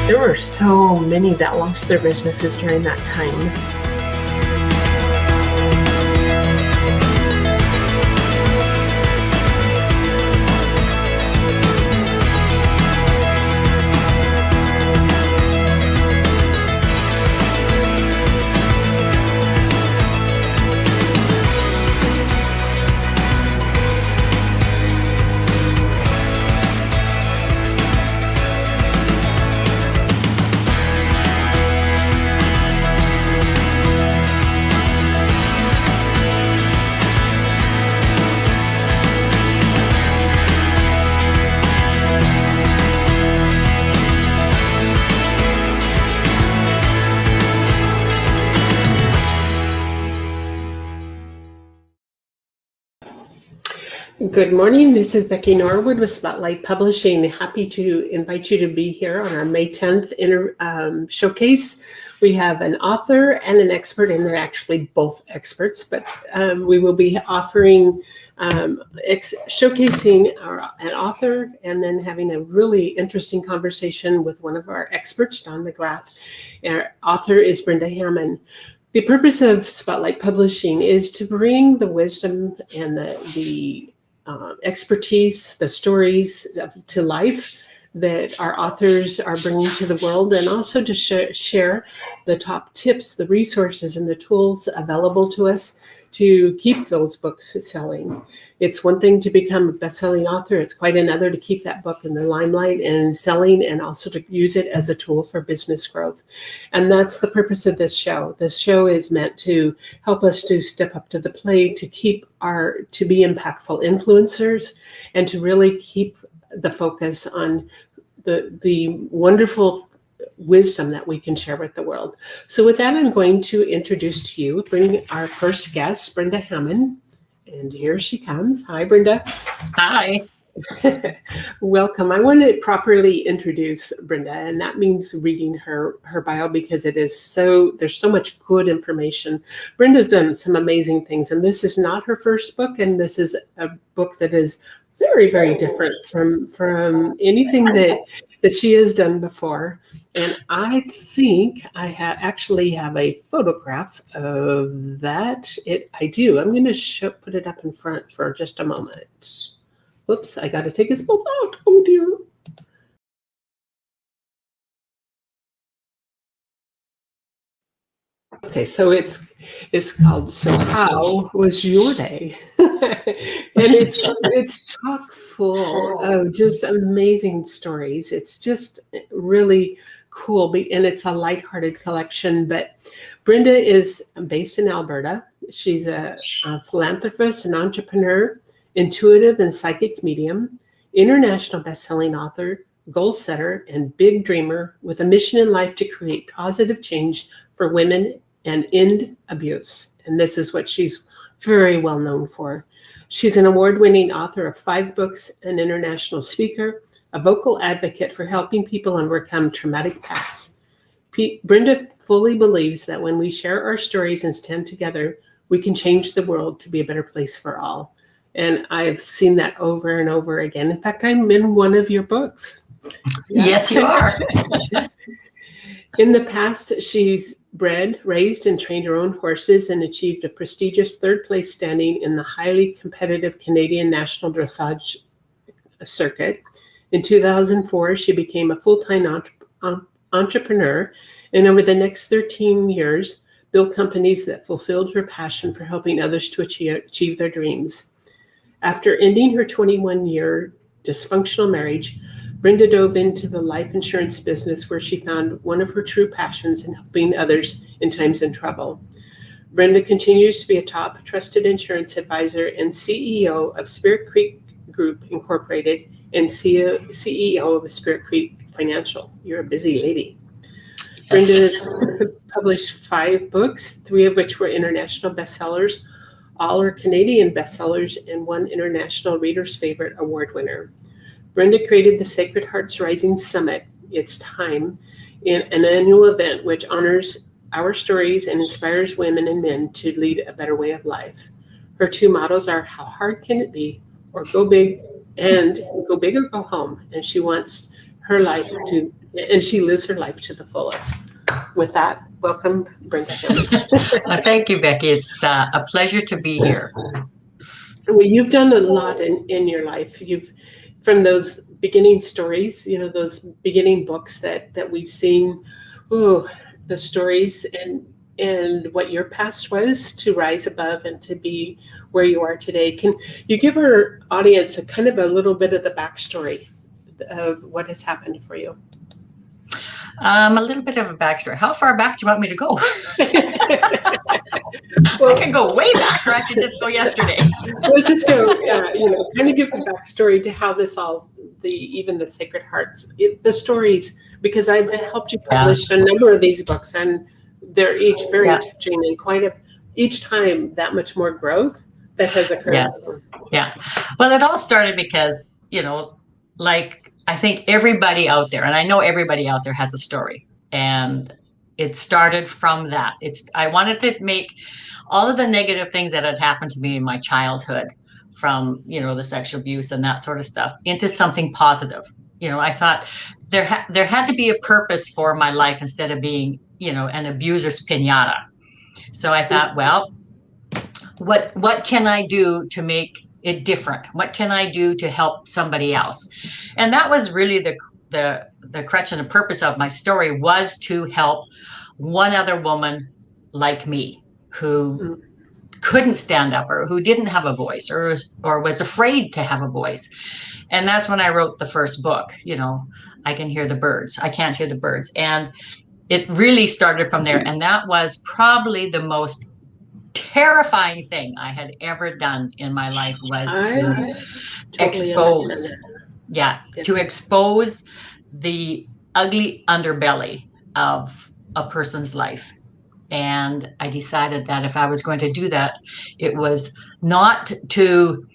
There were so many that lost their businesses during that time. Good morning. This is Becky Norwood with Spotlight Publishing. Happy to invite you to be here on our May 10th showcase. We have an author and an expert, and they're actually both experts, but we will be offering, showcasing an author and then having a really interesting conversation with one of our experts, Don McGrath. Our author is Brenda Hammon. The purpose of Spotlight Publishing is to bring the wisdom and the expertise, the stories to life that our authors are bringing to the world, and also to share the top tips, the resources, and the tools available to us to keep those books selling. It's one thing to become a best-selling author. It's quite another to keep that book in the limelight and selling, and also to use it as a tool for business growth. And that's the purpose of this show. This show is meant to help us to step up to the plate, to be impactful influencers, and to really keep the focus on the wonderful wisdom that we can share with the world. So with that, I'm going to introduce to you, bring our first guest, Brenda Hammon. And here she comes. Hi, Brenda. Hi. Welcome. I want to properly introduce Brenda, and that means reading her bio, because there's so much good information. Brenda's done some amazing things, and this is not her first book, and this is a book that is very, very different from anything that she has done before. And I think I actually have a photograph of that. I do. I'm going to put it up in front for just a moment. Whoops, I got to take us both out. Oh, dear. Okay, so it's called "So How Was Your Day?" And it's chock full of just amazing stories. It's just really cool, and it's a lighthearted collection. But Brenda is based in Alberta. She's a philanthropist, an entrepreneur, intuitive and psychic medium, international best-selling author, goal setter, and big dreamer with a mission in life to create positive change for women and end abuse. And this is what she's very well known for. She's an award-winning author of 5 books, an international speaker, a vocal advocate for helping people overcome traumatic pasts. Brenda fully believes that when we share our stories and stand together, we can change the world to be a better place for all. And I've seen that over and over again. In fact, I'm in one of your books. Yes, you are. In the past, she's bred, raised, and trained her own horses and achieved a prestigious 3rd place standing in the highly competitive Canadian National Dressage Circuit. In 2004, she became a full-time entrepreneur, and over the next 13 years, built companies that fulfilled her passion for helping others to achieve their dreams. After ending her 21-year dysfunctional marriage, Brenda dove into the life insurance business, where she found one of her true passions in helping others in times of trouble. Brenda continues to be a top trusted insurance advisor and CEO of Spirit Creek Group Incorporated and CEO of Spirit Creek Financial. You're a busy lady. Yes. Brenda has published 5 books, 3 of which were international bestsellers. All are Canadian bestsellers and 1 International Reader's Favorite Award winner. Brenda created the Sacred Hearts Rising Summit, It's Time, an annual event which honors our stories and inspires women and men to lead a better way of life. Her 2 mottos are, how hard can it be, or go big, and go big or go home. And she wants her life to and she lives her life to the fullest. With that, welcome, Brenda Hammon. Thank you, Becky. It's a pleasure to be here. Well, you've done a lot in your life. You've, from those beginning stories, those beginning books that we've seen, the stories and what your past was to rise above and to be where you are today. Can you give our audience a little bit of the backstory of what has happened for you? A little bit of a backstory. How far back do you want me to go? Well, I can go way back, or I could just go yesterday. Let's just go, kind of give the backstory to how this all, even the Sacred Hearts, the stories, because I've helped you publish a number of these books, and they're each very touching and each time that much more growth that has occurred. Yes. Yeah. Well, it all started because, I think everybody out there, and I know everybody out there has a story, and it started from that. I wanted to make all of the negative things that had happened to me in my childhood, from, the sexual abuse and that sort of stuff, into something positive. I thought there had to be a purpose for my life instead of being, an abuser's piñata. So I thought, well, what can I do to make it different? What can I do to help somebody else? And that was really the crutch and the purpose of my story, was to help one other woman like me who couldn't stand up, or who didn't have a voice, or was afraid to have a voice. And that's when I wrote the first book, I Can Hear the Birds. I Can't Hear the Birds. And it really started from there. And that was probably the most terrifying thing I had ever done in my life, was to expose, to expose the ugly underbelly of a person's life. And I decided that if I was going to do that, it was not to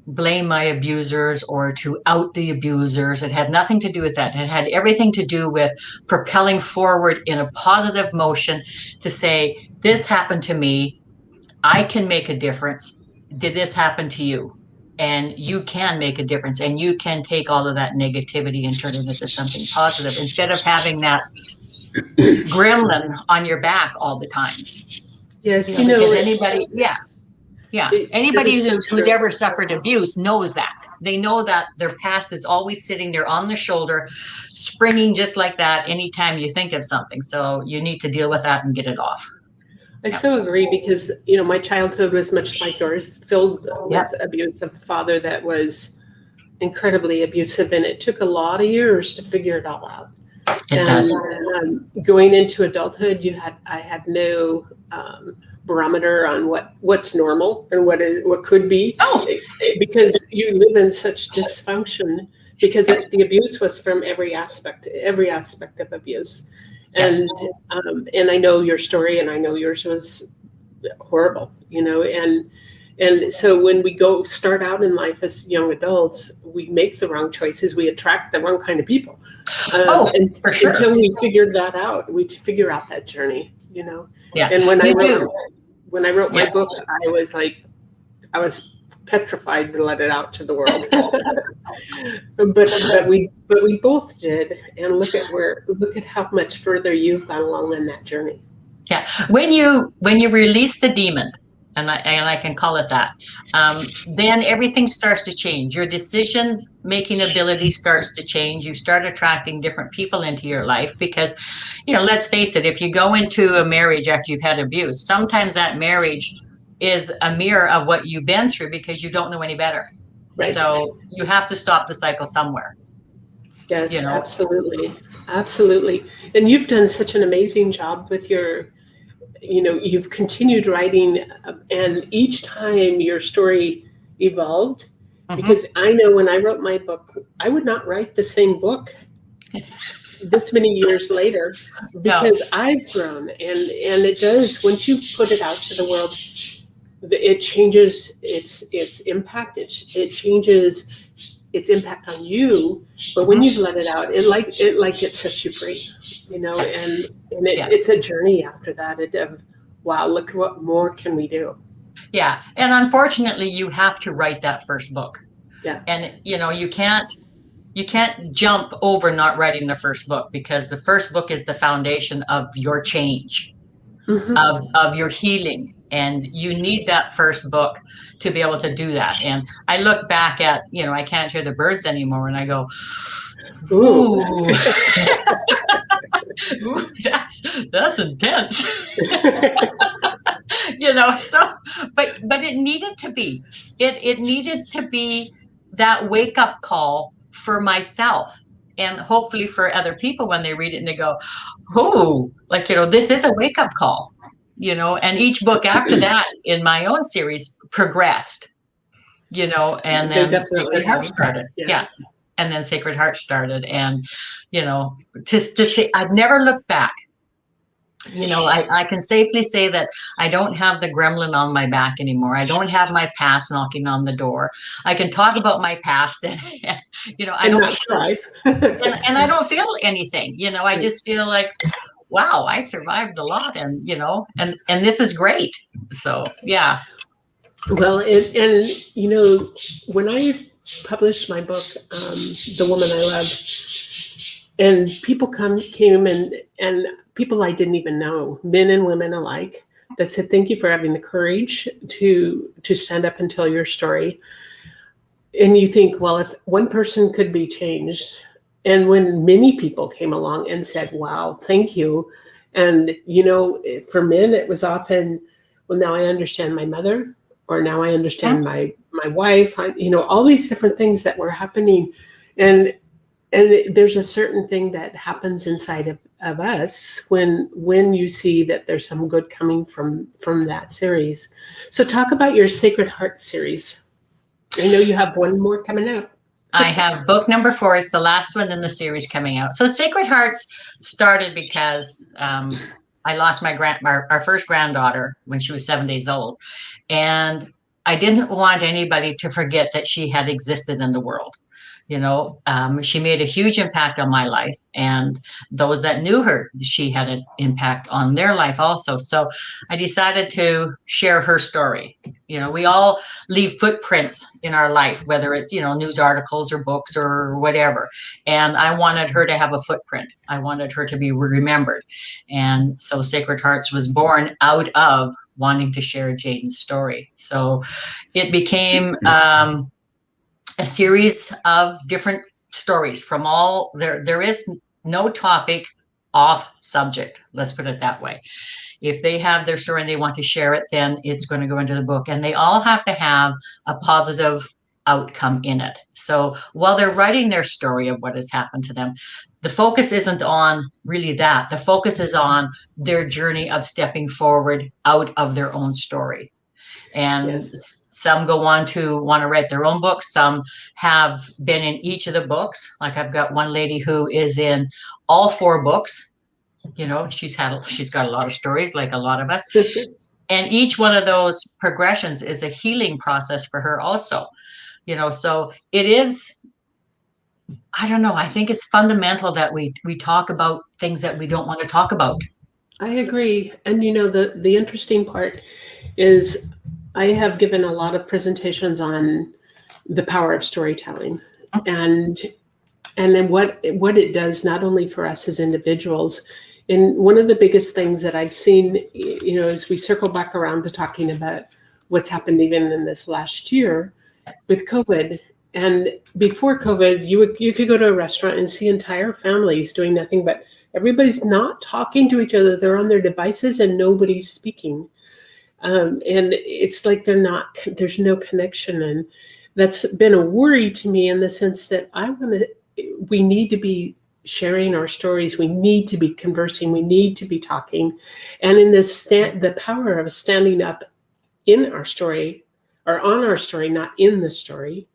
blame my abusers or to out the abusers. It had nothing to do with that. It had everything to do with propelling forward in a positive motion to say, this happened to me. I can make a difference. Did this happen to you? And you can make a difference, and you can take all of that negativity and turn it into something positive, instead of having that gremlin on your back all the time. Yes, anybody, anybody who's ever suffered abuse knows that. They know that their past is always sitting there on their shoulder, springing just like that anytime you think of something. So you need to deal with that and get it off. I so agree, because, my childhood was much like yours, filled with abuse of a father that was incredibly abusive, and it took a lot of years to figure it all out. Going into adulthood, I had no barometer on what's normal and what could be, because you live in such dysfunction, because the abuse was from every aspect of abuse. And I know your story, and I know yours was horrible, and so when we start out in life as young adults, we make the wrong choices. We attract the wrong kind of people. For sure. Until we figured that out, we figure out that journey, Yeah. And when I wrote my book, I was petrified to let it out to the world. but we both did, and look at how much further you've gone along on that journey. Yeah, when you release the demon, and I can call it that, then everything starts to change. Your decision making ability starts to change. You start attracting different people into your life, because, let's face it, if you go into a marriage after you've had abuse, sometimes that marriage is a mirror of what you've been through, because you don't know any better. Right. So you have to stop the cycle somewhere. Yes, absolutely. And you've done such an amazing job with your, you've continued writing, and each time your story evolved, because I know when I wrote my book, I would not write the same book this many years later, because I've grown, and it does, once you put it out to the world, it changes its impact. It changes its impact on you. But when you've let it out, it sets you free, and it's a journey after that. Wow, look what more can we do? Yeah, and unfortunately, you have to write that first book. Yeah, and you you can't jump over not writing the first book, because the first book is the foundation of your change, of your healing. And you need that first book to be able to do that. And I look back at, I can't hear the birds anymore, and I go, ooh, ooh, that's intense. So but it needed to be. It needed to be that wake-up call for myself, and hopefully for other people when they read it and they go, oh, this is a wake-up call. And each book after that in my own series progressed, and then Sacred Heart started. Yeah. And then Sacred Heart started. And, to say, I've never looked back. I can safely say that I don't have the gremlin on my back anymore. I don't have my past knocking on the door. I can talk about my past and I don't feel, and I don't feel anything, I just feel like, wow, I survived a lot, and, and this is great. So, yeah. Well, and when I published my book, The Woman I Love, and people came and people I didn't even know, men and women alike, that said, thank you for having the courage to stand up and tell your story. And you think, well, if one person could be changed, and when many people came along and said, wow, thank you. And, for men, it was often, well, now I understand my mother, or now I understand my wife, all these different things that were happening. And there's a certain thing that happens inside of us when you see that there's some good coming from that series. So talk about your Sacred Heart series. I know you have one more coming up. I have book number 4 is the last one in the series coming out. So Sacred Hearts started because I lost our first granddaughter when she was 7 days old. And I didn't want anybody to forget that she had existed in the world. She made a huge impact on my life, and those that knew her, she had an impact on their life also. So I decided to share her story. We all leave footprints in our life, whether it's, news articles or books or whatever. And I wanted her to have a footprint. I wanted her to be remembered. And so Sacred Hearts was born out of wanting to share Jaden's story. So it became a series of different stories from all there is no topic off subject, let's put it that way. If they have their story and they want to share it, then it's going to go into the book, and they all have to have a positive outcome in it. So while they're writing their story of what has happened to them, the focus isn't on really that. The focus is on their journey of stepping forward out of their own story. And some go on to want to write their own books. Some have been in each of the books. Like I've got one lady who is in all 4 books. She's got a lot of stories, like a lot of us. And each one of those progressions is a healing process for her also. So it is, I don't know, I think it's fundamental that we talk about things that we don't want to talk about. I agree. And the interesting part is I have given a lot of presentations on the power of storytelling and then what it does not only for us as individuals. And one of the biggest things that I've seen, as we circle back around to talking about what's happened even in this last year with COVID. And before COVID, you could go to a restaurant and see entire families doing nothing but everybody's not talking to each other. They're on their devices and nobody's speaking. And it's like there's no connection. And that's been a worry to me in the sense that we need to be sharing our stories. We need to be conversing. We need to be talking. And in the power of standing up in our story or on our story, not in the story,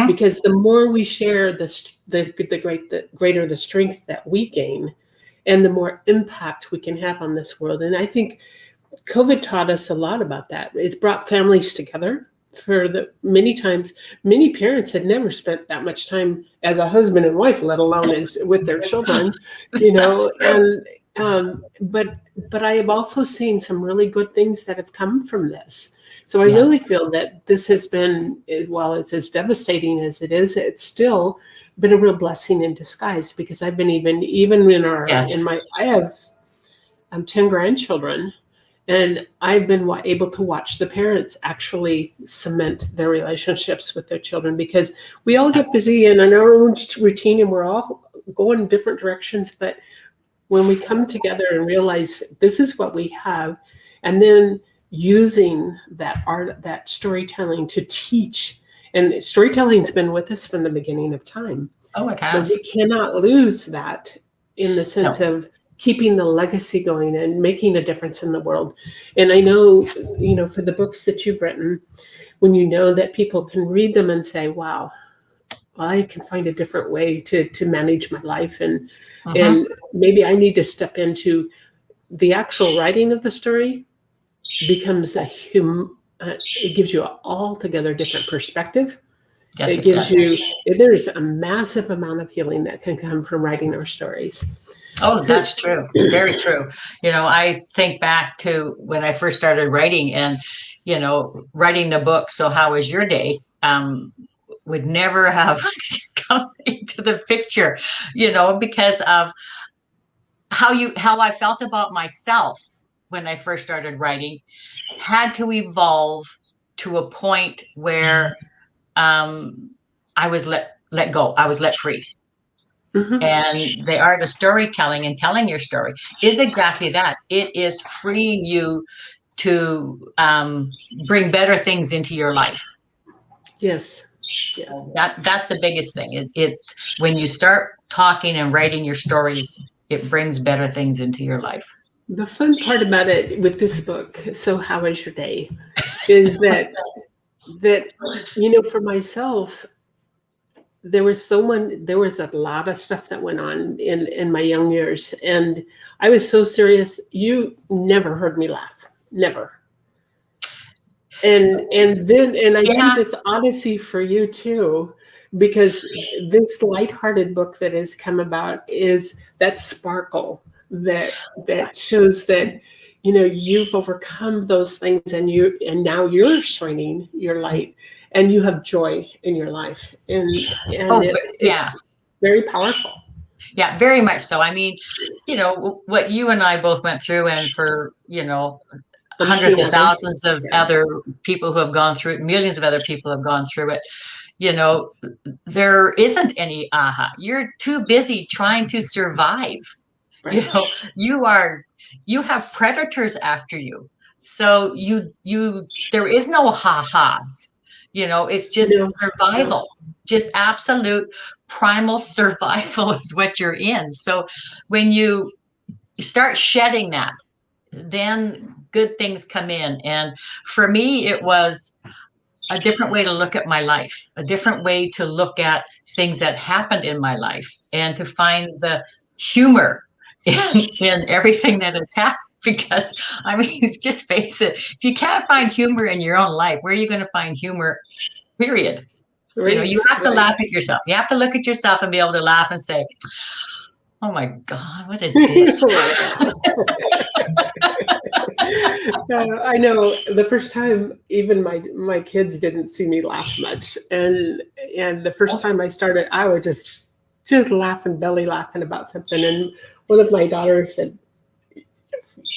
because the more we share the greater the strength that we gain and the more impact we can have on this world. And I think COVID taught us a lot about that. It's brought families together. Many parents had never spent that much time as a husband and wife, let alone as with their children, but I have also seen some really good things that have come from this. So I Yes. really feel that this has been, while it's as devastating as it is, it's still been a real blessing in disguise, because I've been even Yes. I have 10 grandchildren, and I've been able to watch the parents actually cement their relationships with their children, because we all get Yes. busy in our own routine and we're all going in different directions. But when we come together and realize this is what we have, and then using that art, that storytelling to teach, and storytelling's been with us from the beginning of time, Oh, it but we has. cannot lose that in the sense No. of keeping the legacy going and making a difference in the world. And I know, for the books that you've written, when you know that people can read them and say, wow, I can find a different way to manage my life, and Mhm. maybe I need to step into the actual writing of the story, becomes it gives you an altogether different perspective. Yes, It it gives does. you, there's a massive amount of healing that can come from writing our stories. Oh, So, that's true. Very true. I think back to when I first started writing and, writing the book, So How Was Your Day? Would never have come into the picture, because of how I felt about myself when I first started writing, had to evolve to a point where I was let go. I was let free. mhm. And the art of storytelling and telling your story is exactly that. It is freeing you to bring better things into your life. Yes. Yeah. That's the biggest thing. It when you start talking and writing your stories, it brings better things into your life. The fun part about it with this book, So How Was Your Day, is that for myself, there was a lot of stuff that went on in my young years, and I was so serious. You never heard me laugh, never. And I see Yeah, this odyssey for you too, because this lighthearted book that has come about is that sparkle that shows that you've overcome those things, and now you're shining your light, and you have joy in your life, and oh, yeah, it's very powerful. yeah, very much so. I mean, what you and I both went through, and for hundreds Umpteen of others. thousands of Yeah. other people who have gone through it, millions of other people have gone through it. you know, there isn't any aha. You're too busy trying to survive. You Right. know, you have predators after you. So there is no ha-has. It's No, just no. survival. Just absolute primal survival is what you're in. So when you start shedding that, then good things come in. And for me, it was a different way to look at my life, a different way to look at things that happened in my life, and to find the humor in everything that has happened. Because, I mean, just face it, if you can't find humor in your own life, where are you going to find humor, period? Right, You have to right. laugh at yourself. You have to look at yourself and be able to laugh and say, oh my God, what a ditch. Oh my God. I know the first time, even my kids didn't see me laugh much, and the first time I started, I would just laughing, belly laughing about something, and one of my daughters said,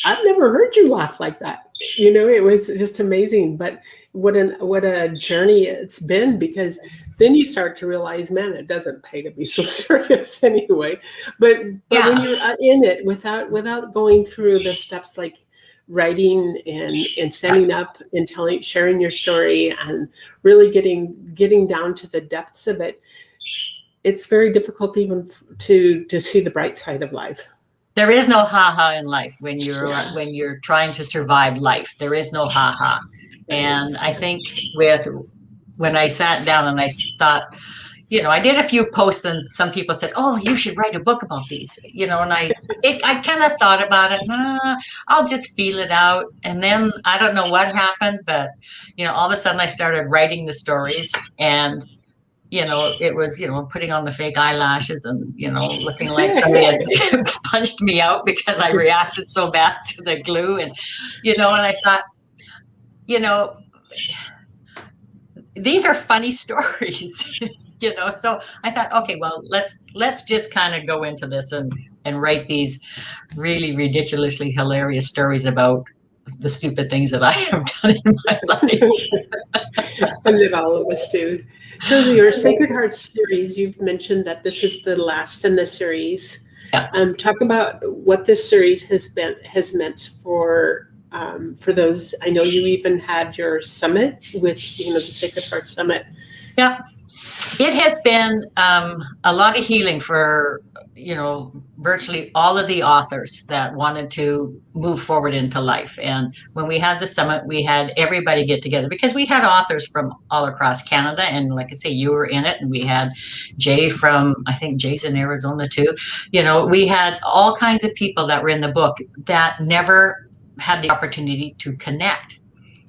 "I've never heard you laugh like that." It was just amazing. But what a journey it's been, because then you start to realize, man, it doesn't pay to be so serious anyway. But when Yeah. you're in it, without going through the steps like writing and standing up and sharing your story, and really getting down to the depths of it, it's very difficult even to see the bright side of life. There is no ha-ha in life when you're trying to survive life. There is no ha-ha. Right. And I think when I sat down and I thought, I did a few posts, and some people said, "Oh, you should write a book about these." And I kind of thought about it. I'll just feel it out. And then I don't know what happened, but all of a sudden I started writing the stories, and it was, putting on the fake eyelashes and, looking like somebody had punched me out because I reacted so bad to the glue. And I thought, you know, these are funny stories, so I thought, okay, well, let's just kind of go into this and write these really ridiculously hilarious stories about the stupid things that I have done in my life. And that all of us do. So your Sacred Heart series, you've mentioned that this is the last in the series. Yeah. Talk about what this series has meant for those. I know you even had your summit with the Sacred Heart Summit. Yeah, it has been a lot of healing for virtually all of the authors that wanted to move forward into life. And when we had the summit, we had everybody get together because we had authors from all across Canada. And like I say, you were in it. And we had Jay I think Jay's in Arizona too. We had all kinds of people that were in the book that never had the opportunity to connect,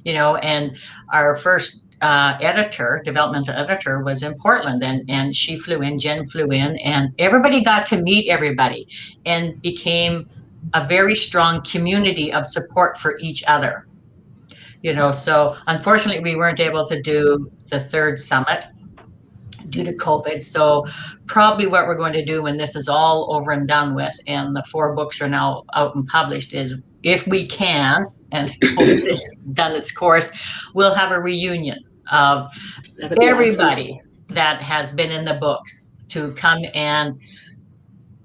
and our first developmental editor was in Portland, and she flew in, Jen flew in, and everybody got to meet everybody and became a very strong community of support for each other. So unfortunately we weren't able to do the third summit due to COVID. So probably what we're going to do when this is all over and done with and the 4 books are now out and published is, if we can, and it's done its course, we'll have a reunion of everybody awesome. That has been in the books to come and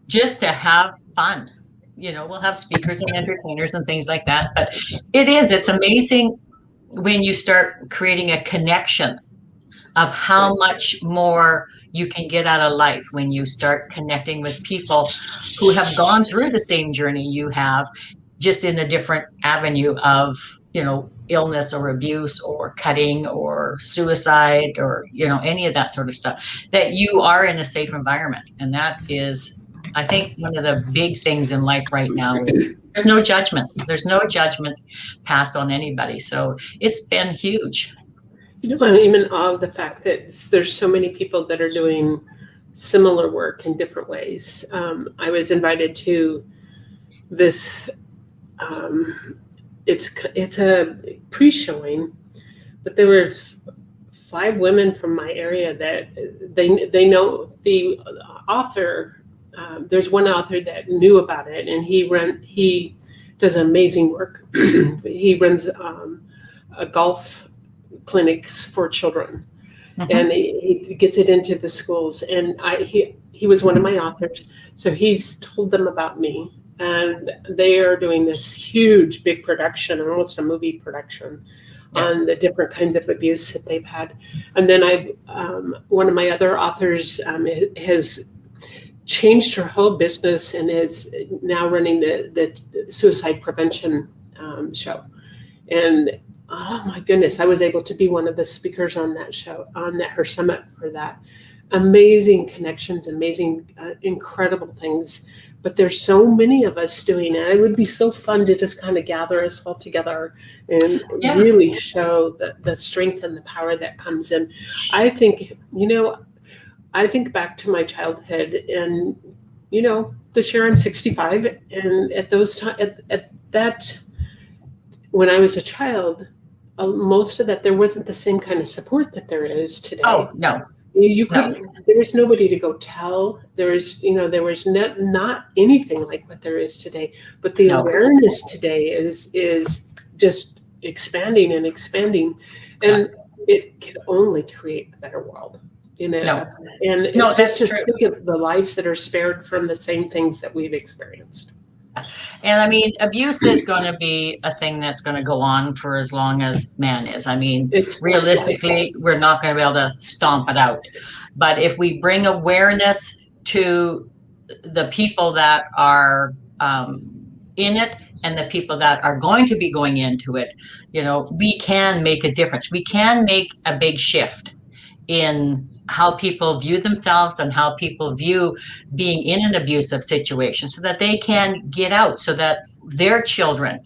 just to have fun. We'll have speakers and entertainers and things like that. But it's amazing when you start creating a connection of how much more you can get out of life when you start connecting with people who have gone through the same journey you have, just in a different avenue of, illness or abuse or cutting or suicide or, any of that sort of stuff, that you are in a safe environment. And that is, I think, one of the big things in life right now is there's no judgment. There's no judgment passed on anybody. So it's been huge. I'm even awe of the fact that there's so many people that are doing similar work in different ways. I was invited to this, it's a pre-showing, but there were 5 women from my area that they know the author. There's one author that knew about it, and he does amazing work. He runs a golf clinics for children, and he gets it into the schools, and he was one of my authors, so he's told them about me, and they are doing this huge big production, almost a movie production, on the different kinds of abuse that they've had. And then one of my other authors has changed her whole business and is now running the suicide prevention show. And oh my goodness, I was able to be one of the speakers on that show, her summit for that. Amazing connections, amazing, incredible things. But there's so many of us doing it. It would be so fun to just kind of gather us all together and really show the strength and the power that comes in. I think, I think back to my childhood, and, this year I'm 65, and at those times, when I was a child, most of that, there wasn't the same kind of support that there is today. Oh, no. You couldn't, there was nobody to go tell. There was not anything like what there is today. But the awareness today is just expanding and expanding. And it can only create a better world. Just to think of the lives that are spared from the same things that we've experienced. And I mean, abuse is going to be a thing that's going to go on for as long as man is. I mean, realistically, we're not going to be able to stomp it out. But if we bring awareness to the people that are in it and the people that are going to be going into it, we can make a difference. We can make a big shift in how people view themselves and how people view being in an abusive situation, so that they can get out, so that their children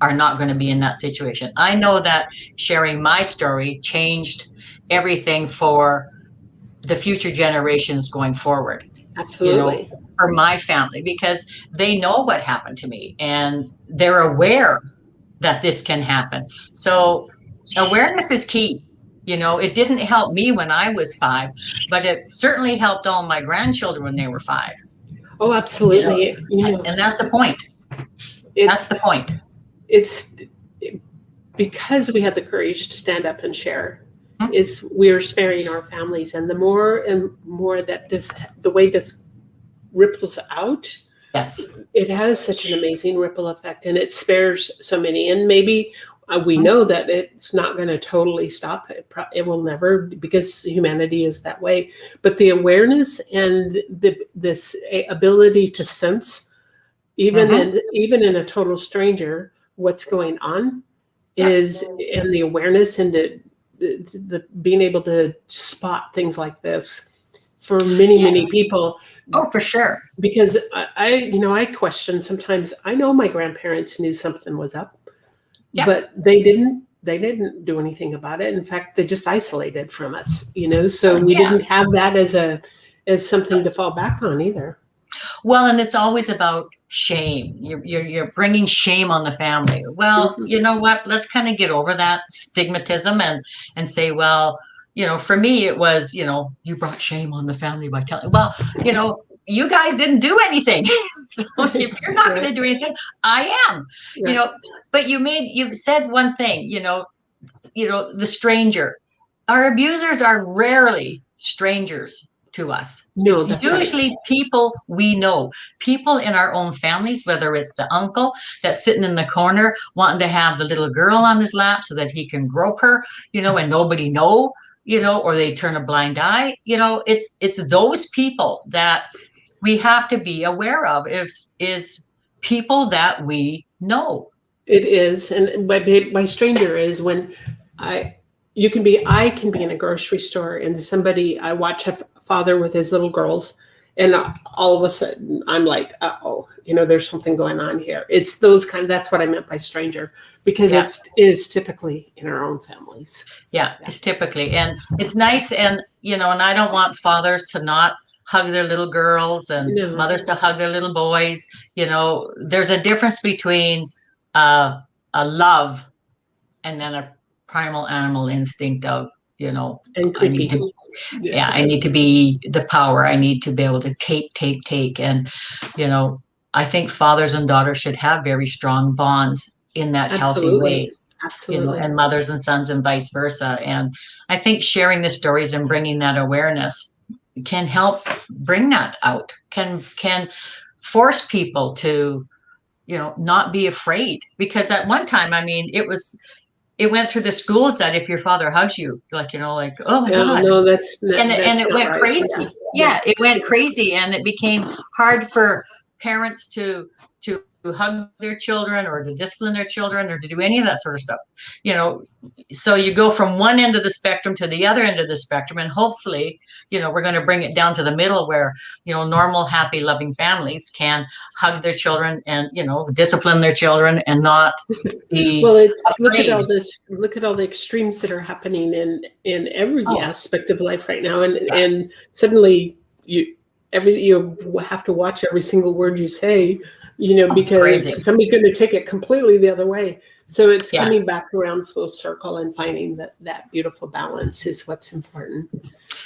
are not going to be in that situation. I know that sharing my story changed everything for the future generations going forward. Absolutely. For my family, because they know what happened to me and they're aware that this can happen. So awareness is key. It didn't help me when I was 5, but it certainly helped all my grandchildren when they were 5. Oh, absolutely. And that's the point. That's It's the point. it's because we had the courage to stand up and share. Mhm. Is we're sparing our families, and the more and more that the way this ripples out, Yes. it has such an amazing ripple effect, and it spares so many. And maybe we know that it's not going to totally stop. It will never, because humanity is that way. But the awareness and this ability to sense, even in a total stranger, what's going on, is, and the awareness and the being able to spot things like this for many people. Oh, for sure. Because I question sometimes. I know my grandparents knew something was up, but they didn't do anything about it. In fact, they just isolated from us, so we didn't have that as something to fall back on either. Well, and it's always about shame. You're bringing shame on the family. Well, you know what? Let's kind of get over that stigmatism and say, well, for me, it was, you brought shame on the family by telling. Well, you guys didn't do anything. So if you're not going to do anything, I am. But you said one thing. The stranger. Our abusers are rarely strangers to us. No, it's usually people we know, people in our own families, whether it's the uncle that's sitting in the corner wanting to have the little girl on his lap so that he can grope her, and nobody know, or they turn a blind eye. It's those people that we have to be aware of. Is people that we know. It is, and by stranger is when I can be in a grocery store and I watch a father with his little girls, and all of a sudden I'm like, uh-oh, there's something going on here. It's that's what I meant by stranger, because it is typically in our own families. Yeah, it's typically, and it's nice, and and I don't want fathers to not hug their little girls and mothers to hug their little boys. There's a difference between a love and then a primal animal instinct of, and I need to, I need to be the power. I need to be able to take. And, I think fathers and daughters should have very strong bonds in that healthy way. Absolutely. And mothers and sons and vice versa. And I think sharing the stories and bringing that awareness can help bring that out, can force people to, not be afraid. Because at one time, it went through the schools that if your father hugs you, oh my God. No, and it went crazy. It went crazy, and it became hard for parents to hug their children or to discipline their children or to do any of that sort of stuff. So you go from one end of the spectrum to the other end of the spectrum, and hopefully, we're going to bring it down to the middle where, normal, happy, loving families can hug their children and, discipline their children and not be look at all the extremes that are happening in every aspect of life right now. And suddenly you have to watch every single word you say, because somebody's going to take it completely the other way. So it's coming back around full circle and finding that beautiful balance is what's important.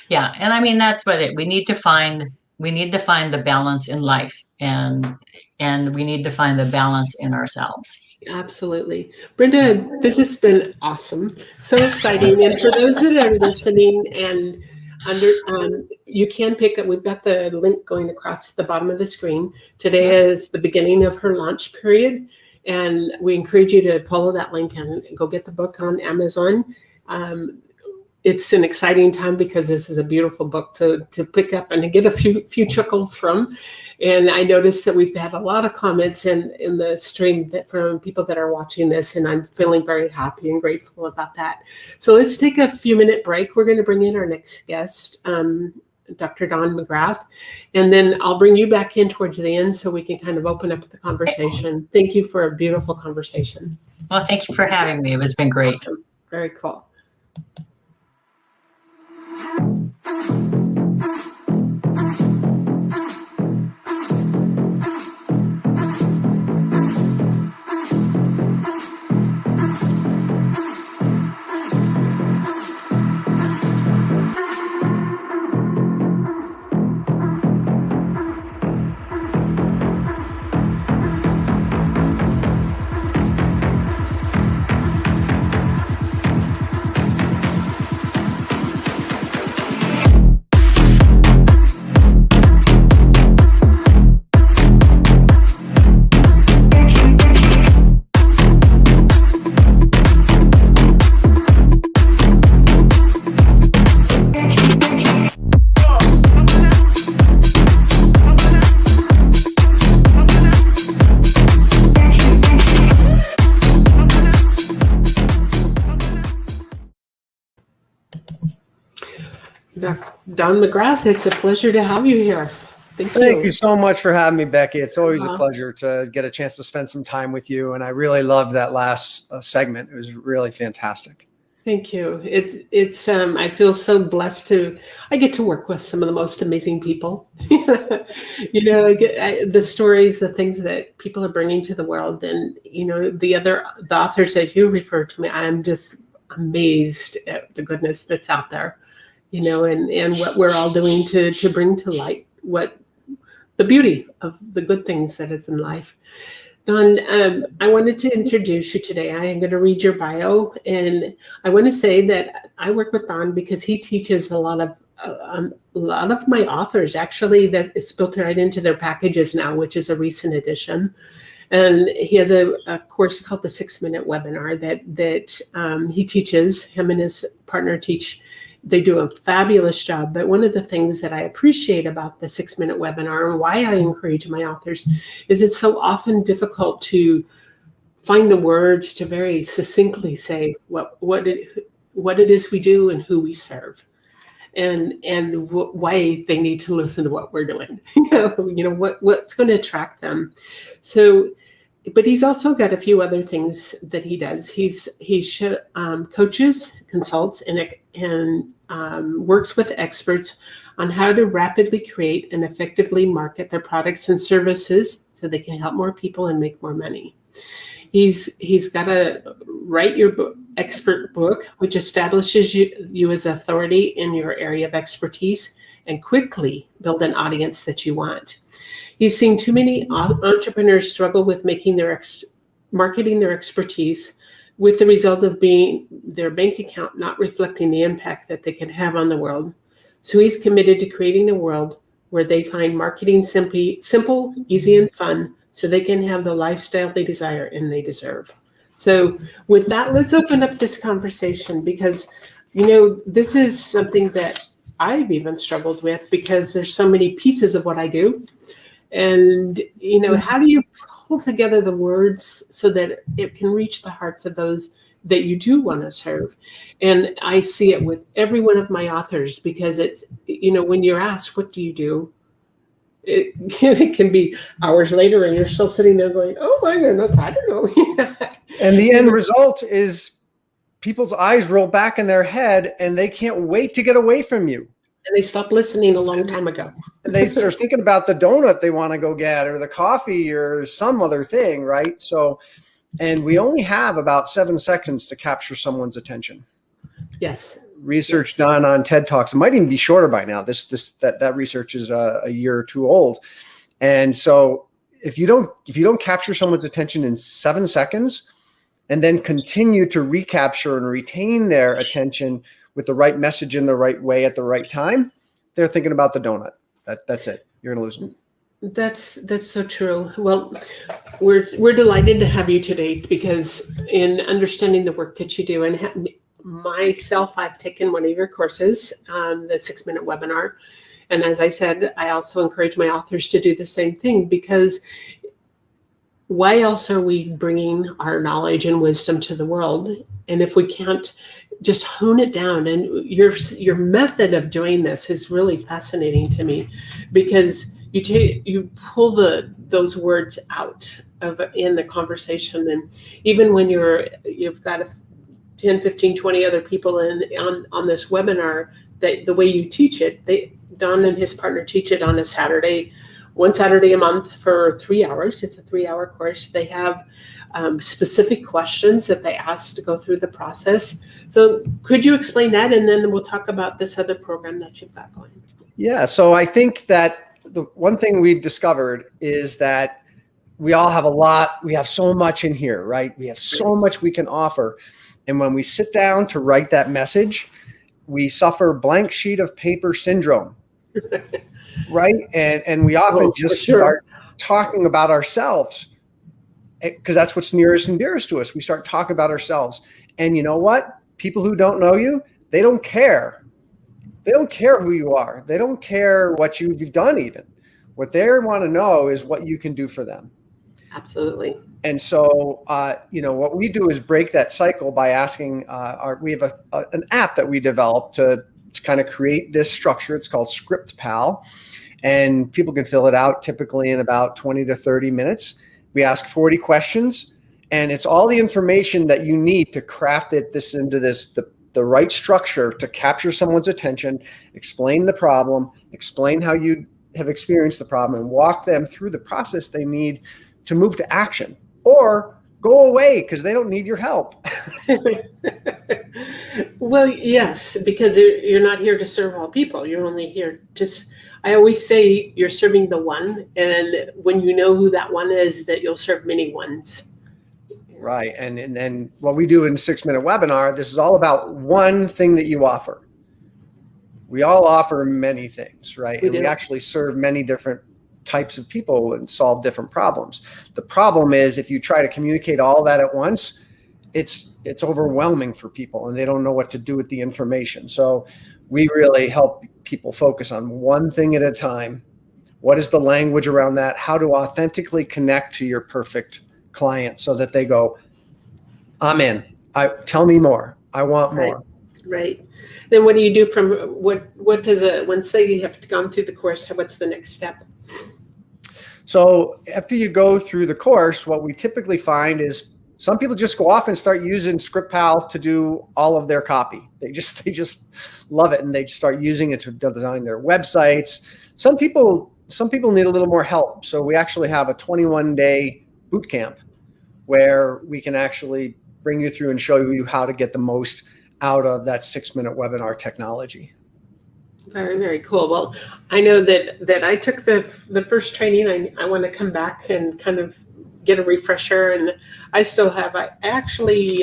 Yeah. And that's what we need to find. We need to find the balance in life, and we need to find the balance in ourselves. Absolutely. Brenda, this has been awesome. So exciting. And for those that are listening and you can pick up, we've got the link going across the bottom of the screen. Today is the beginning of her launch period, and we encourage you to follow that link and go get the book on Amazon. It's an exciting time because this is a beautiful book to pick up and to get a few chuckles from. And I noticed that we've had a lot of comments in the stream from people that are watching this, and I'm feeling very happy and grateful about that. So let's take a few-minute break. We're going to bring in our next guest, Dr. Dawn McGrath, and then I'll bring you back in towards the end so we can kind of open up the conversation. Thank you for a beautiful conversation. Well, thank you for having me. It's been great. Awesome. Very cool. Don McGrath, it's a pleasure to have you here. Thank you so much for having me, Becky. It's always a Uh-huh. pleasure to get a chance to spend some time with you. And I really loved that last segment. It was really fantastic. Thank you. I feel so blessed I get to work with some of the most amazing people. The stories, the things that people are bringing to the world, and the authors that you refer to me, I'm just amazed at the goodness that's out there, and what we're all doing to bring to light what the beauty of the good things that is in life. Don, I wanted to introduce you today. I am going to read your bio, and I want to say that I work with Don because he teaches a lot of my authors, actually, that it's built right into their packages now, which is a recent addition. And he has a course called the 6-Minute Webinar that he teaches. Him and his partner teach. They do a fabulous job. But one of the things that I appreciate about the 6-Minute Webinar, and why I encourage my authors, is it's so often difficult to find the words to very succinctly say what it is we do and who we serve, and why they need to listen to what we're doing. What's going to attract them. So, but he's also got a few other things that he does. He coaches, consults, and works with experts on how to rapidly create and effectively market their products and services so they can help more people and make more money. He's got a Write Your Expert book, which establishes you as authority in your area of expertise and quickly build an audience that you want. He's seen too many entrepreneurs struggle with marketing their expertise, with the result of being their bank account not reflecting the impact that they can have on the world. So he's committed to creating a world where they find marketing simple, easy, and fun, so they can have the lifestyle they desire and they deserve. So with that, let's open up this conversation, because this is something that I've even struggled with, because there's so many pieces of what I do. And, how do you pull together the words so that it can reach the hearts of those that you do want to serve? And I see it with every one of my authors, because it's, when you're asked, what do you do? It can be hours later and you're still sitting there going, oh my goodness, I don't know. And the end result is people's eyes roll back in their head and they can't wait to get away from you. And they stopped listening a long time ago. And they start thinking about the donut they want to go get, or the coffee, or some other thing, right? So, and we only have about 7 seconds to capture someone's attention. Yes. Research done on TED Talks. It might even be shorter by now. That research is a year or two old. And so if you don't capture someone's attention in 7 seconds and then continue to recapture and retain their attention with the right message in the right way at the right time, they're thinking about the donut. That's it. You're going to lose them. That's so true. Well, we're delighted to have you today, because in understanding the work that you do, and myself, I've taken one of your courses, the 6-Minute Webinar. And as I said, I also encourage my authors to do the same thing, because why else are we bringing our knowledge and wisdom to the world? And if we can't just hone it down, and your method of doing this is really fascinating to me, because you pull those words out of in the conversation. And even when you've got 10, 15, 20 other people on this webinar, that the way you teach it, Don and his partner teach it on one Saturday a month for 3 hours. It's a 3-hour course. They have specific questions that they ask to go through the process. So could you explain that? And then we'll talk about this other program that you've got going. Yeah. So I think that the one thing we've discovered is that we all have we have so much in here, right? We have so much we can offer. And when we sit down to write that message, we suffer blank sheet of paper syndrome, right? And we often start talking about ourselves, because that's what's nearest and dearest to us. We start talking about ourselves. And you know what? People who don't know you, they don't care. They don't care who you are. They don't care what you've done even. What they want to know is what you can do for them. Absolutely. And so, what we do is break that cycle by asking we have an app that we developed to kind of create this structure. It's called Script Pal, and people can fill it out typically in about 20 to 30 minutes. We ask 40 questions, and it's all the information that you need to craft into the right structure to capture someone's attention, explain the problem, explain how you have experienced the problem, and walk them through the process they need to move to action or go away because they don't need your help. Well, yes, because you're not here to serve all people. You're only here I always say you're serving the one, and when you know who that one is, that you'll serve many ones. Right. And then what we do in 6-minute webinar, this is all about one thing that you offer. We all offer many things, right? We actually serve many different types of people and solve different problems. The problem is if you try to communicate all that at once, it's overwhelming for people and they don't know what to do with the information. So we really help people focus on one thing at a time. What is the language around that? How to authentically connect to your perfect client so that they go, I'm in. Tell me more. I want more. Right. Then what do you do from what does when say you have gone through the course, what's the next step? So after you go through the course, what we typically find is some people just go off and start using ScriptPal to do all of their copy. They just love it, and they just start using it to design their websites. Some people need a little more help. So we actually have a 21-day boot camp where we can actually bring you through and show you how to get the most out of that 6-minute webinar technology. Very, very cool. Well, I know that I took the first training. I want to come back and kind of get a refresher, and I actually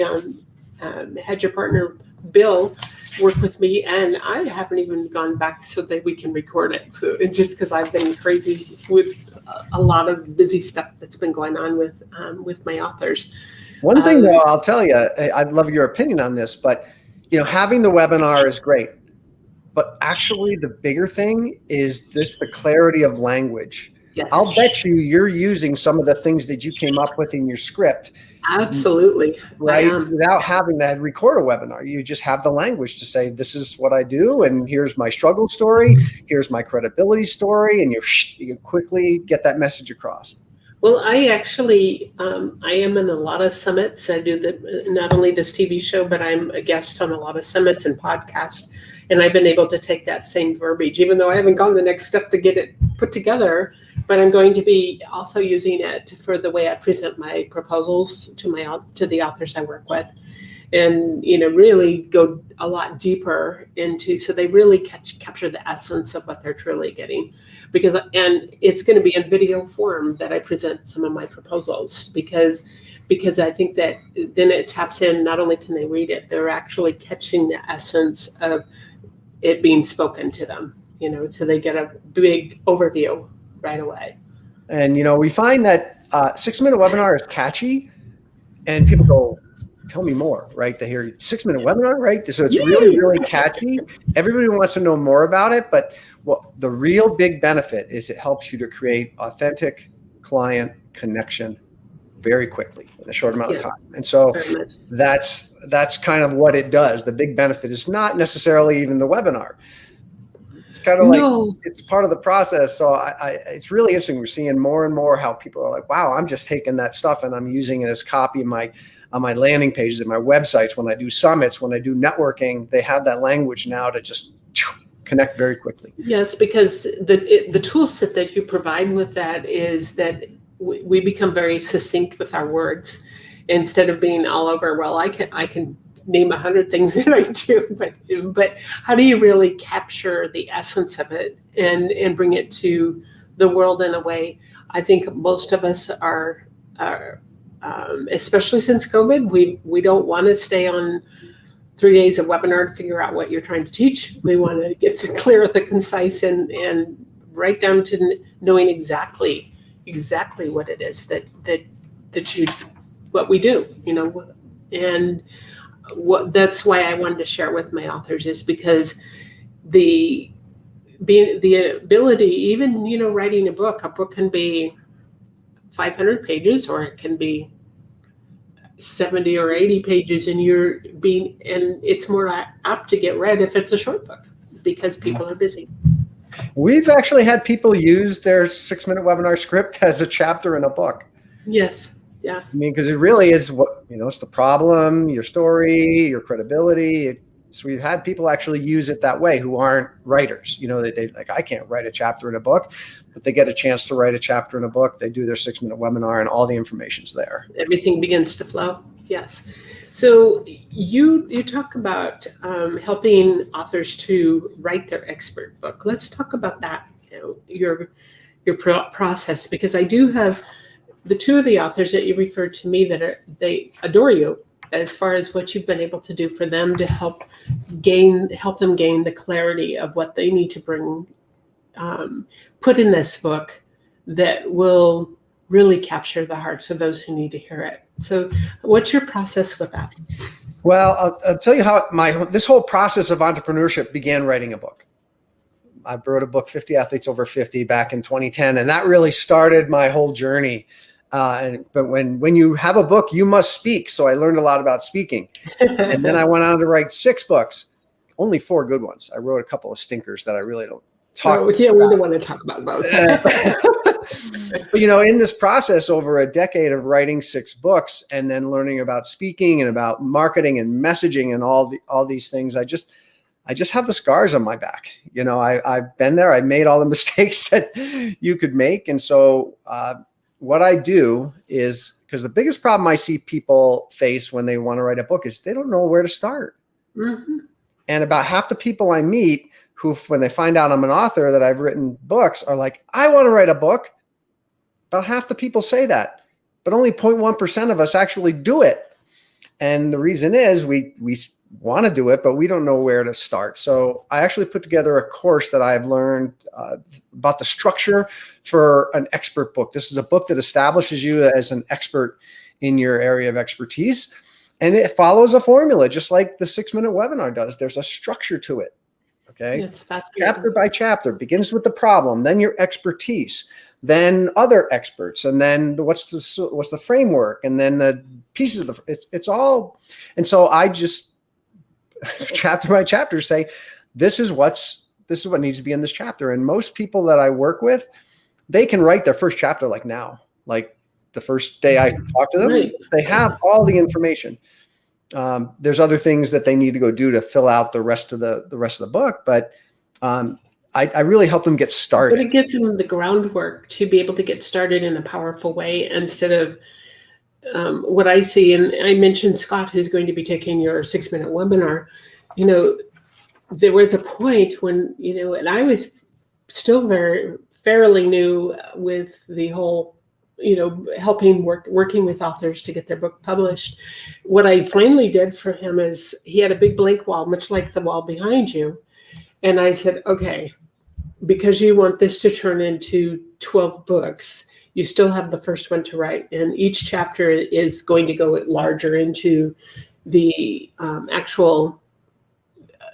had your partner Bill work with me, and I haven't even gone back so that we can record it. So just because I've been crazy with a lot of busy stuff that's been going on with my authors. One thing though, I'll tell you, I'd love your opinion on this, but having the webinar is great. But actually, the bigger thing is the clarity of language. Yes. I'll bet you're using some of the things that you came up with in your script. Absolutely. Right? Without having to record a webinar. You just have the language to say, this is what I do, and here's my struggle story, here's my credibility story, and you quickly get that message across. Well, I actually, I am in a lot of summits. I do not only this TV show, but I'm a guest on a lot of summits and podcasts. And I've been able to take that same verbiage, even though I haven't gone the next step to get it put together, but I'm going to be also using it for the way I present my proposals to the authors I work with, and really go a lot deeper into, so they really capture the essence of what they're truly getting, and it's going to be in video form that I present some of my proposals, because I think that then it taps in, not only can they read it, they're actually catching the essence of it being spoken to them, so they get a big overview right away. And, we find that 6-minute webinar is catchy, and people go, tell me more, right? They hear 6-minute webinar, right? So it's really, really catchy. Everybody wants to know more about it, but the real big benefit is it helps you to create authentic client connection very quickly in a short amount of time. And so that's kind of what it does. The big benefit is not necessarily even the webinar. It's kind of it's part of the process. So it's really interesting. We're seeing more and more how people are like, wow, I'm just taking that stuff and I'm using it as copy on my landing pages and my websites. When I do summits, when I do networking, they have that language now to just connect very quickly. Yes, because the tool set that you provide with that is that we become very succinct with our words instead of being all over. Well, I can name 100 things that I do, but how do you really capture the essence of it and bring it to the world in a way? I think most of us are especially since COVID, we don't want to stay on 3 days of webinar to figure out what you're trying to teach. We want to get the clear, the concise, and right down to knowing exactly what it is that what we do, and that's why I wanted to share it with my authors, is because the ability, even writing a book can be 500 pages, or it can be 70 or 80 pages, and it's more apt to get read if it's a short book because people are busy. We've actually had people use their 6-minute webinar script as a chapter in a book. Yes. Yeah. I mean, because it really is it's the problem, your story, your credibility. So we've had people actually use it that way who aren't writers. They like, I can't write a chapter in a book, but they get a chance to write a chapter in a book. They do their 6-minute webinar and all the information's there. Everything begins to flow. Yes. So you talk about helping authors to write their expert book. Let's talk about that, your process, because I do have the two of the authors that you referred to me they adore you as far as what you've been able to do for them to help them gain the clarity of what they need to bring, put in this book that will really capture the hearts of those who need to hear it. So what's your process with that? Well, I'll tell you how this whole process of entrepreneurship began writing a book. I wrote a book, 50 Athletes Over 50, back in 2010, and that really started my whole journey. But when you have a book, you must speak. So I learned a lot about speaking. And then I went on to write 6 books, only 4 good ones. I wrote a couple of stinkers that I really don't talk about. Yeah, we don't want to talk about those. But, in this process over a decade of writing 6 books and then learning about speaking and about marketing and messaging and all these things, I just have the scars on my back. I've been there. I made all the mistakes that you could make. And so what I do is, because the biggest problem I see people face when they want to write a book is they don't know where to start. Mm-hmm. And about half the people I meet who, when they find out I'm an author, that I've written books, are like, I want to write a book. About half the people say that, but only 0.1% of us actually do it. And the reason is we want to do it, but we don't know where to start. So I actually put together a course that I've learned about the structure for an expert book. This is a book that establishes you as an expert in your area of expertise. And it follows a formula, just like the 6-minute webinar does. There's a structure to it. Okay. It's fascinating. Chapter by chapter, begins with the problem, then your expertise, then other experts, and then what's the framework, and then the pieces of it's all. And so I just chapter by chapter say, this is what needs to be in this chapter. And most people that I work with, they can write their first chapter like now, like the first day I talk to them. Right. They have all the information. There's other things that they need to go do to fill out the rest of the book, but I really help them get started. But it gives them the groundwork to be able to get started in a powerful way instead of what I see. And I mentioned Scott, who's going to be taking your 6-minute webinar. There was a point when, and I was still fairly new with the whole, working with authors to get their book published. What I finally did for him is he had a big blank wall, much like the wall behind you. And I said, okay, because you want this to turn into 12 books, you still have the first one to write. And each chapter is going to go larger into the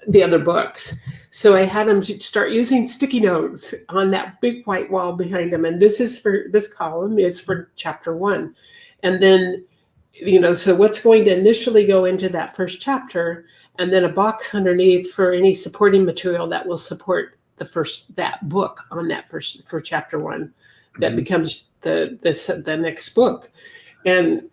the other books. So I had him start using sticky notes on that big white wall behind him. And this column is for chapter 1. And then, so what's going to initially go into that first chapter, and then a box underneath for any supporting material that will support that book on that for chapter 1 that becomes the next book. And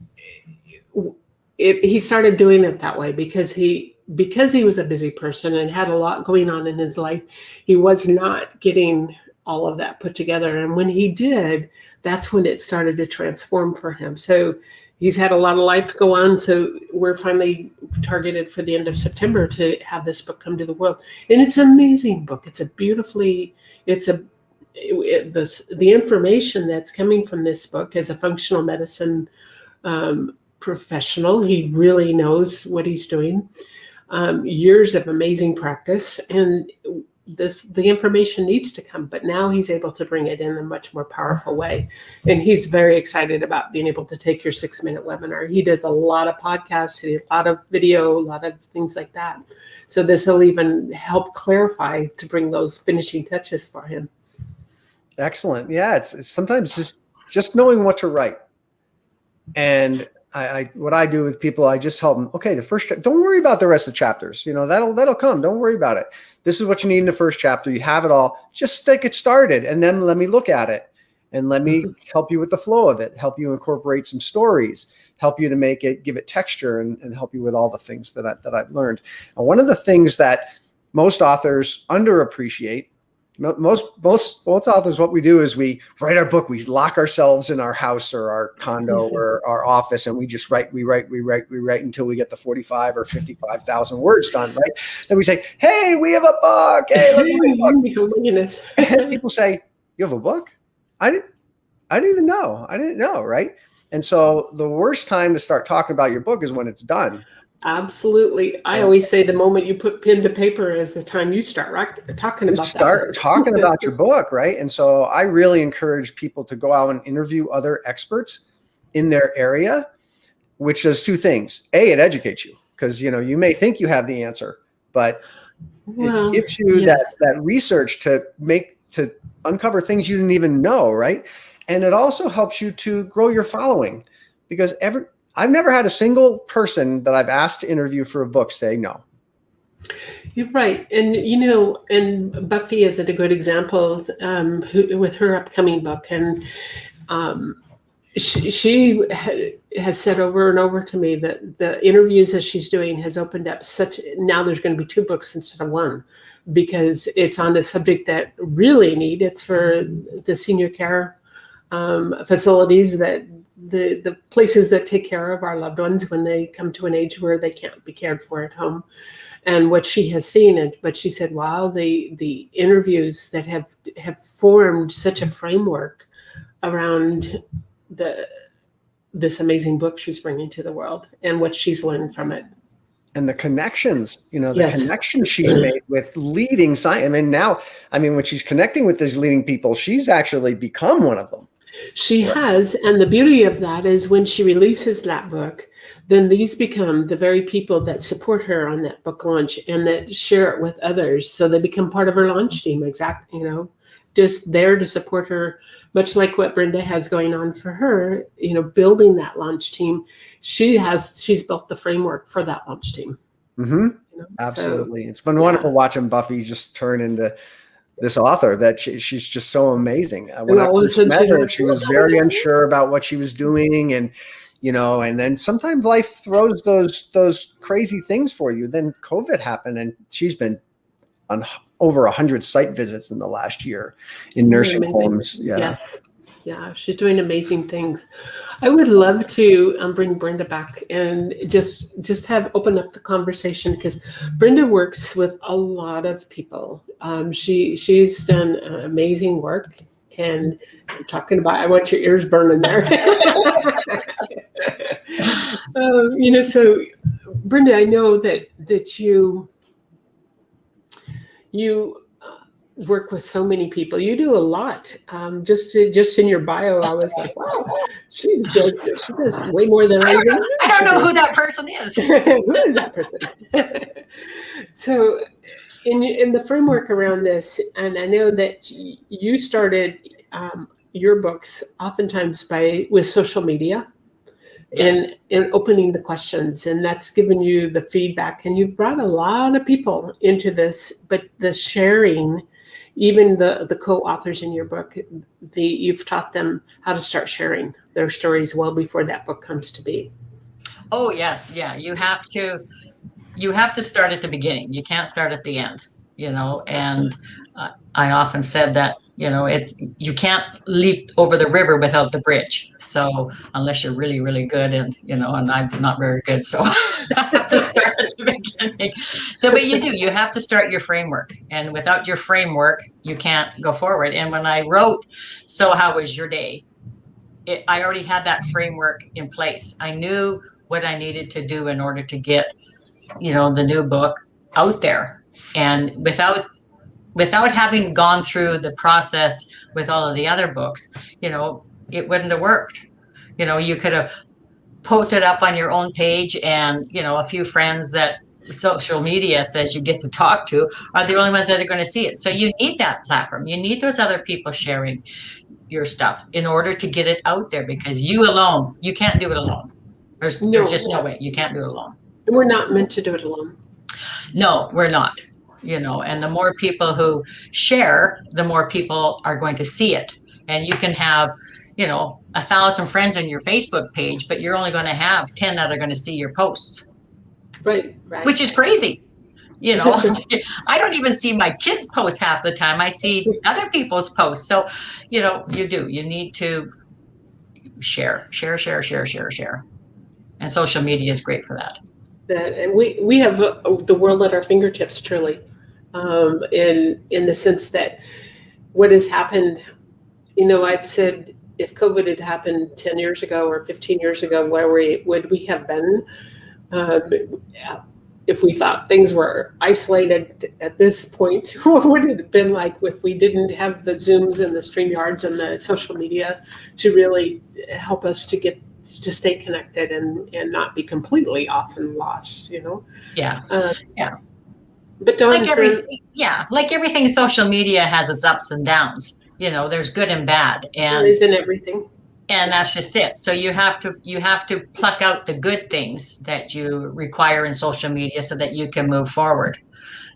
he started doing it that way because he was a busy person and had a lot going on in his life. He was not getting all of that put together. And when he did, that's when it started to transform for him. So he's had a lot of life go on. So we're finally targeted for the end of September to have this book come to the world. And it's an amazing book. The information that's coming from this book as a functional medicine professional, he really knows what he's doing. Years of amazing practice, and the information needs to come, but now he's able to bring it in a much more powerful way. And he's very excited about being able to take your 6-minute webinar. He does a lot of podcasts, a lot of video, a lot of things like that. So this will even help clarify to bring those finishing touches for him. Excellent. Yeah. It's sometimes just just knowing what to write. And what I do with people, I just help them. Okay, the first, don't worry about the rest of the chapters. That'll come. Don't worry about it. This is what you need in the first chapter. You have it all. Just get started, and then let me look at it, and let me help you with the flow of it. Help you incorporate some stories. Help you to give it texture, and help you with all the things that I've learned. And one of the things that most authors underappreciate. Most authors, what we do is we write our book, we lock ourselves in our house or our condo or our office, and we just write until we get the 45 or 55,000 words done, right? Then we say, hey, we have a book. Hey, let me read a book. And people say, you have a book? I didn't even know. I didn't know, right? And so the worst time to start talking about your book is when it's done. Absolutely. I always say the moment you put pen to paper is the time you start talking about talking about your book, right? And so I really encourage people to go out and interview other experts in their area, which does two things. A, it educates you, because you may think you have the answer, but it gives you that research to uncover things you didn't even know, right? And it also helps you to grow your following, because I've never had a single person that I've asked to interview for a book say no. You're right. And, and Buffy is a good example with her upcoming book. And she has said over and over to me that the interviews that she's doing has opened up now there's going to be 2 books instead of 1, because it's on the subject that really need. It's for the senior care facilities, that the places that take care of our loved ones when they come to an age where they can't be cared for at home, and what she has seen. But she said, wow, the interviews that have formed such a framework around this amazing book she's bringing to the world and what she's learned from it. And the connections, connections she's made with leading science. When she's connecting with these leading people, she's actually become one of them. She has. And the beauty of that is when she releases that book, then these become the very people that support her on that book launch and that share it with others. So they become part of her launch team. Exactly. Just there to support her, much like what Brenda has going on for her, building that launch team. She's built the framework for that launch team. Mm-hmm. Absolutely. It's been wonderful watching Buffy just turn into this author that she's just so amazing. When I first met her, she was very unsure about what she was doing, and then sometimes life throws those crazy things for you. Then COVID happened, and she's been on over 100 site visits in the last year in nursing homes. Yeah. Yes. Yeah, she's doing amazing things. I would love to bring Brenda back and just open up the conversation, because Brenda works with a lot of people. She's done amazing work, and I'm talking about, I want your ears burning there. So Brenda, I know that you work with so many people. You do a lot. Just in your bio, I was like, wow, she does way more than I do. I don't know who that person is. Who is that person? So in the framework around this, and I know that you started your books oftentimes with social media. Yes. And opening the questions, and that's given you the feedback, and you've brought a lot of people into this. But the sharing, even the co-authors in your book, you've taught them how to start sharing their stories well before that book comes to be. Oh yes, yeah. You have to start at the beginning. You can't start at the end. And I often said that you can't leap over the river without the bridge. So unless you're really, really good, and I'm not very good, so I have to start at the beginning. So, but you have to start your framework, and without your framework, you can't go forward. And when I wrote So How Was Your Day, I already had that framework in place. I knew what I needed to do in order to get, the new book out there. And without having gone through the process with all of the other books, it wouldn't have worked. You could have poked it up on your own page, and, a few friends that social media says you get to talk to are the only ones that are going to see it. So you need that platform. You need those other people sharing. your stuff in order to get it out there, because you alone, you can't do it alone. There's just no way. You can't do it alone. And we're not meant to do it alone. No, we're not. And the more people who share, the more people are going to see it. And you can have, 1,000 friends on your Facebook page, but you're only going to have 10 that are going to see your posts. Right. Which is crazy. I don't even see my kids' posts half the time. I see other people's posts. So, you need to share. And social media is great for that. And we have the world at our fingertips, truly, in the sense that what has happened, I've said, if COVID had happened 10 years ago or 15 years ago, where would we have been? If we thought things were isolated at this point, what would it have been like if we didn't have the Zooms and the StreamYards and the social media to really help us to stay connected and not be completely off and lost, Yeah. But Dawn, like everything, social media has its ups and downs. There's good and bad, and isn't everything. And that's just it. So you have to pluck out the good things that you require in social media so that you can move forward.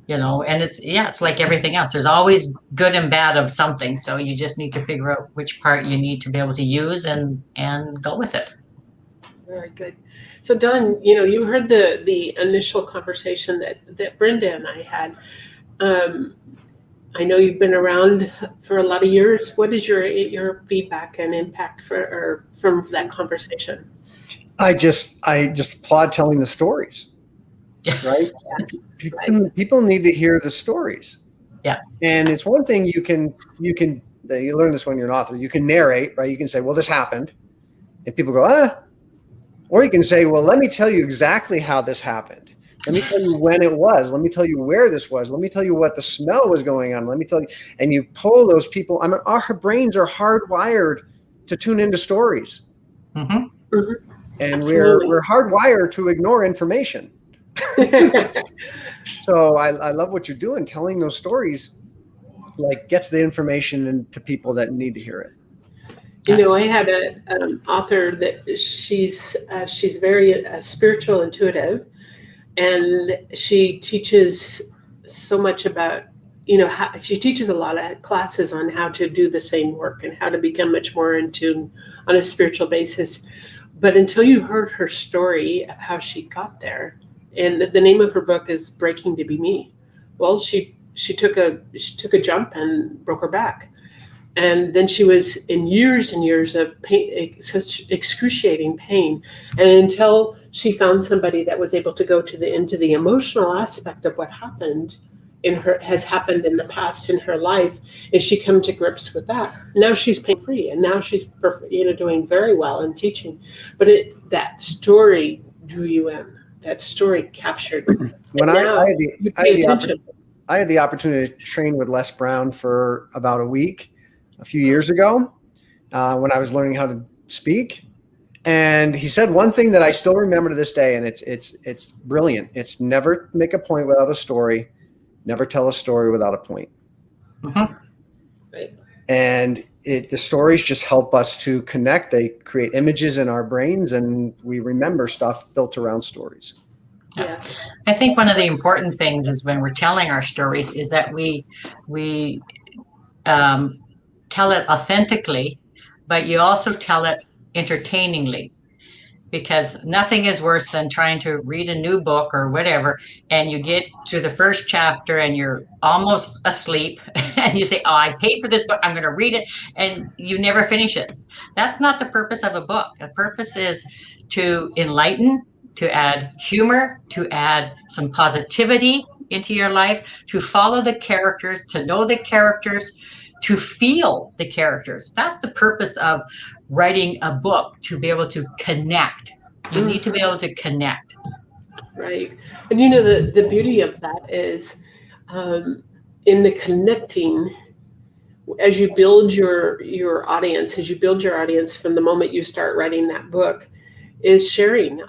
And it's like everything else. There's always good and bad of something. So you just need to figure out which part you need to be able to use and go with it. Very good. So Dawn, you heard the initial conversation that Brenda and I had. I know you've been around for a lot of years. What is your feedback and impact from that conversation? I just applaud telling the stories, right? People need to hear the stories. Yeah. And it's one thing you learn this when you're an author. You can narrate, right? You can say, well, this happened. And people go, or you can say, well, let me tell you exactly how this happened. Let me tell you when it was. Let me tell you where this was. Let me tell you what the smell was going on. Let me tell you. And you pull those people. Our brains are hardwired to tune into stories. Mm-hmm. Mm-hmm. And Absolutely. we're hardwired to ignore information. So I love what you're doing. Telling those stories gets the information into people that need to hear it. I had an author that she's very spiritual, intuitive, and she teaches so much about, she teaches a lot of classes on how to do the same work and how to become much more in tune on a spiritual basis. But until you heard her story of how she got there, and the name of her book is Breaking to Be Me. Well, she took a jump and broke her back. And then she was in years and years of pain, such excruciating pain. And until she found somebody that was able to go into the emotional aspect of what happened has happened in the past in her life, and she come to grips with that. Now she's pain free, and now she's perfect, doing very well in teaching. But that story drew you in. That story captured. When I had the opportunity to train with Les Brown for about a week a few years ago, when I was learning how to speak. And he said one thing that I still remember to this day, and it's brilliant. It's never make a point without a story, never tell a story without a point. Mm-hmm. Right. And the stories just help us to connect. They create images in our brains, and we remember stuff built around stories. Yeah. I think one of the important things is when we're telling our stories is that we tell it authentically, but you also tell it entertainingly, because nothing is worse than trying to read a new book or whatever, and you get through the first chapter and you're almost asleep and you say, oh, I paid for this book, I'm going to read it, and you never finish it. That's not the purpose of a book. The purpose is to enlighten, to add humor, to add some positivity into your life, to follow the characters, to know the characters, to feel the characters. That's the purpose of writing a book, to be able to connect. You need to be able to connect. Right. And the beauty of that is in the connecting, as you build your audience, from the moment you start writing that book, is sharing.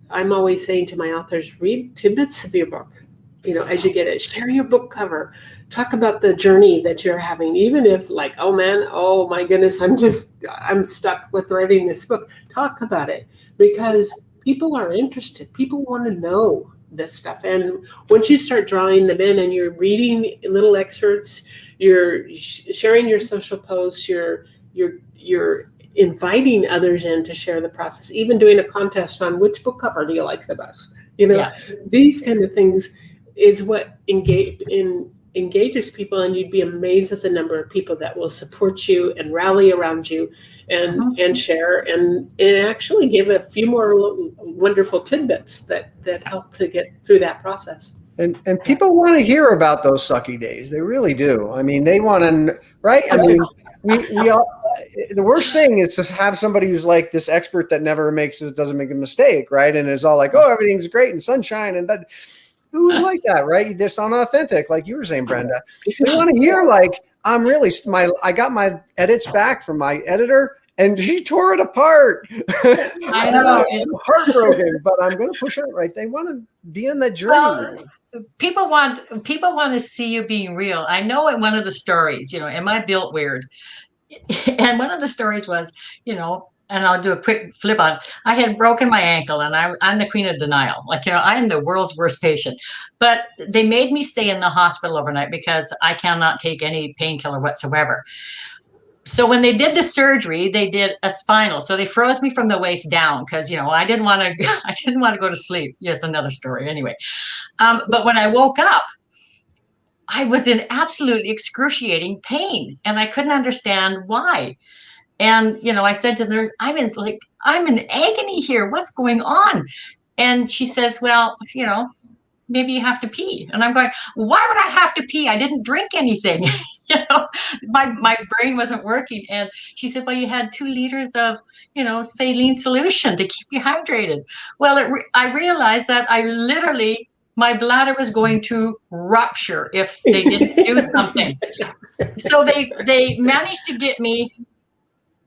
I'm always saying to my authors, read tidbits of your book. as you get it, share your book cover, talk about the journey that you're having, even if like, oh man, oh my goodness, I'm stuck with writing this book. Talk about it, because people are interested. People want to know this stuff. And once you start drawing them in and you're reading little excerpts, you're sharing your social posts, you're inviting others in to share the process, even doing a contest on which book cover do you like the best. These kind of things is what engages people, and you'd be amazed at the number of people that will support you and rally around you and share and actually give a few more wonderful tidbits that help to get through that process. And people want to hear about those sucky days. They really do. I mean, they want to, right? I mean, we all, the worst thing is to have somebody who's like this expert that never doesn't make a mistake, right? And is all like, oh, everything's great and sunshine and that. Who's like that, right? They're unauthentic, like you were saying, Brenda. They want to hear like, I got my edits back from my editor and she tore it apart. I know. I'm heartbroken, but I'm going to push it right. They want to be on that journey. Well, people want to see you being real. I know in one of the stories, am I built weird? And one of the stories was, and I'll do a quick flip on. I had broken my ankle, and I'm the queen of denial. Like, I'm the world's worst patient. But they made me stay in the hospital overnight because I cannot take any painkiller whatsoever. So when they did the surgery, they did a spinal. So they froze me from the waist down because, I didn't want to go to sleep. Yes, another story. Anyway, but when I woke up, I was in absolutely excruciating pain, and I couldn't understand why. And, I said to the nurse, I'm in agony here. What's going on? And she says, well, maybe you have to pee. And I'm going, why would I have to pee? I didn't drink anything. My brain wasn't working. And she said, well, you had 2 liters of, saline solution to keep you hydrated. Well, I realized that my bladder was going to rupture if they didn't do something. So they managed to get me.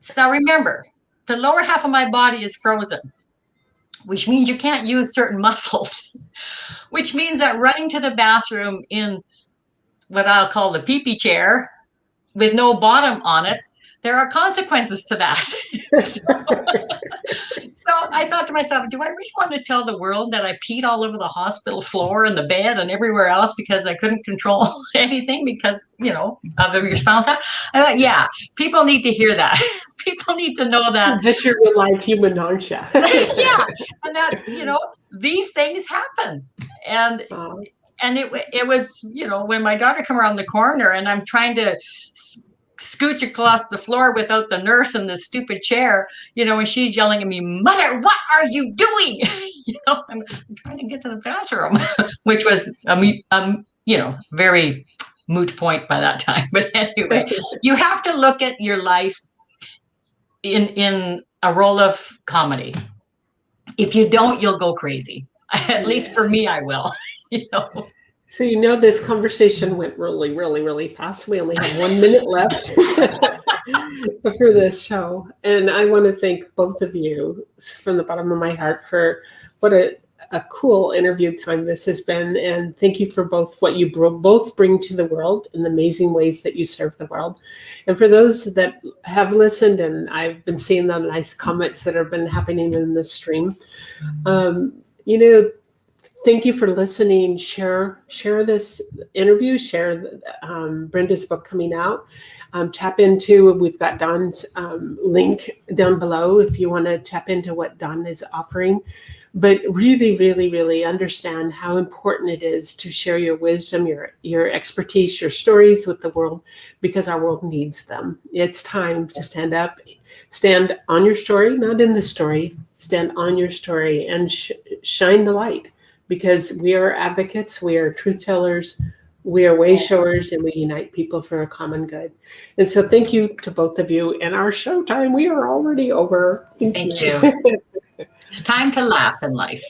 So now remember, the lower half of my body is frozen, which means you can't use certain muscles, which means that running to the bathroom in what I'll call the pee-pee chair with no bottom on it, there are consequences to that. So I thought to myself, do I really want to tell the world that I peed all over the hospital floor and the bed and everywhere else because I couldn't control anything because, of your spinal tap? I thought, yeah, people need to hear that. People need to know that. That you're a live human, aren't you? Yeah. And that, these things happen. And it was, when my daughter came around the corner and I'm trying to scooch across the floor without the nurse in the stupid chair, and she's yelling at me, Mother, what are you doing? I'm trying to get to the bathroom, which was, very moot point by that time. But anyway, you have to look at your life in a role of comedy. If you don't, you'll go crazy. At least for me, I will. So this conversation went really, really, really fast. We only have 1 minute left for this show. And I want to thank both of you from the bottom of my heart for what a cool interview time this has been. And thank you for both what you both bring to the world and the amazing ways that you serve the world. And for those that have listened, and I've been seeing the nice comments that have been happening in this stream, thank you for listening. Share this interview. Share Brenda's book coming out. Tap into, we've got Dawn's link down below if you want to tap into what Dawn is offering. But really, really, really understand how important it is to share your wisdom, your expertise, your stories with the world, because our world needs them. It's time to stand up, stand on your story, not in the story, stand on your story and shine the light. Because we are advocates, we are truth tellers, we are way showers, and we unite people for a common good. And so thank you to both of you. And our show time, we are already over. Thank you. It's time to laugh in life.